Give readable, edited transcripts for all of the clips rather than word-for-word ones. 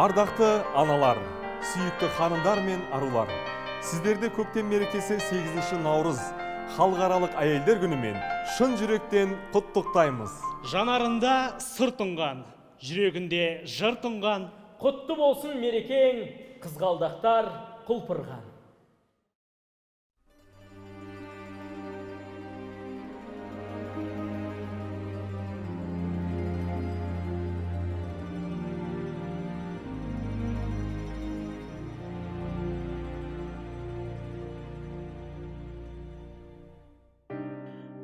Ардақты аналар, сүйікті ханымдар мен арулар, сіздерді көктем мерекесі 8 наурыз халықаралық әйелдер күнімен шын жүректен құттықтаймыз. Жанарында сыр тұнған, жүрегінде жыр тұнған, құтты болсын мерекең, қызғалдақтар құлпырған.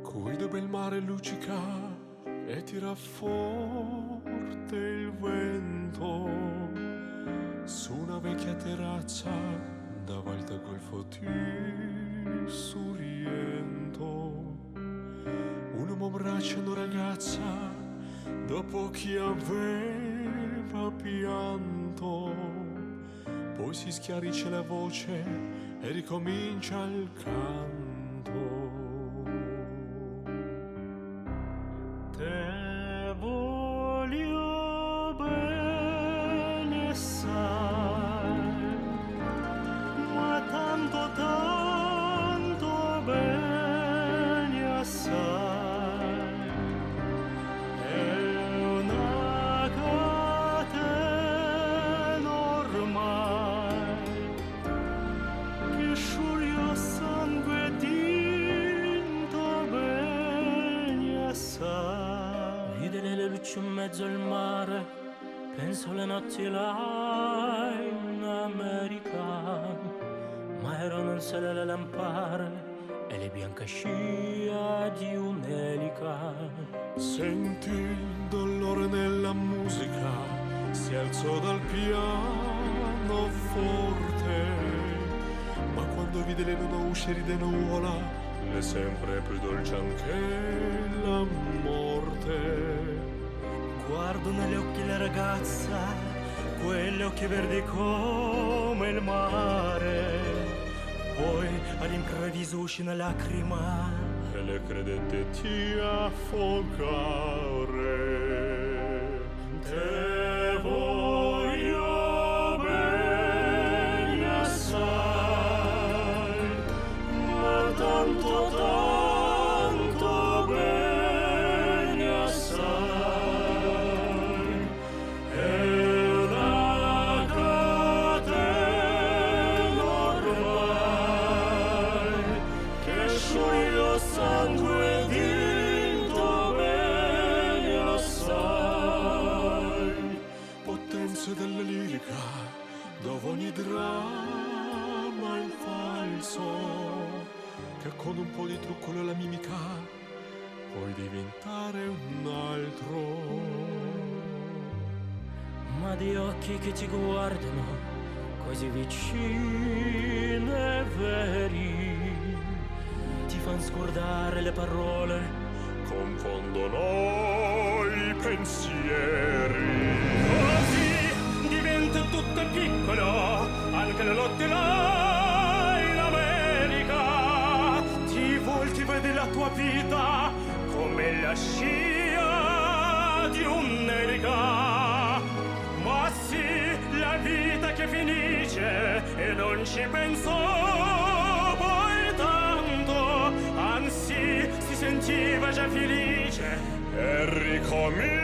Qui dove il mare luccica e tira forte il vento su una vecchia terrazza davanti al golfo di Sorrento un uomo abbraccia una ragazza dopo che aveva pianto, poi si schiarisce la voce e ricomincia il canto. Te voglio bene sai, ma tanto tanto bene assai. È una catena ormai che scioglie sangue tinto bene assai. Ride le luci in mezzo al mare, penso alle notti là in America, ma erano in sole le lampare e le bianche scia di un'elica. Senti il dolore nella musica, si alzò dal piano forte, ma quando vide le luna uscire di nuvola, le sempre più dolce anche la morte. Guardo negli occhi la ragazza, quegli occhi verdi come il mare, poi all'improvviso uscì una lacrima E le credette ti affogare. Te voglio bene assai, ma tanto tanto bene assai. È una catena ormai che scioglie sangue vinto bene assai. Potenza della lirica, dove ogni dramma è falso, che con un po' di trucco la mimica puoi diventare un altro. Ma di occhi che ti guardano così vicini e veri, ti fan scordare le parole, Confondono i pensieri. Così diventa tutto piccolo, anche la lotta là in America. Ti volti, vedi la tua vita come la scia di un'erica. Ma sì, la vita che finisce e non ci penso poi tanto, anzi si sentiva già felice E ricomincia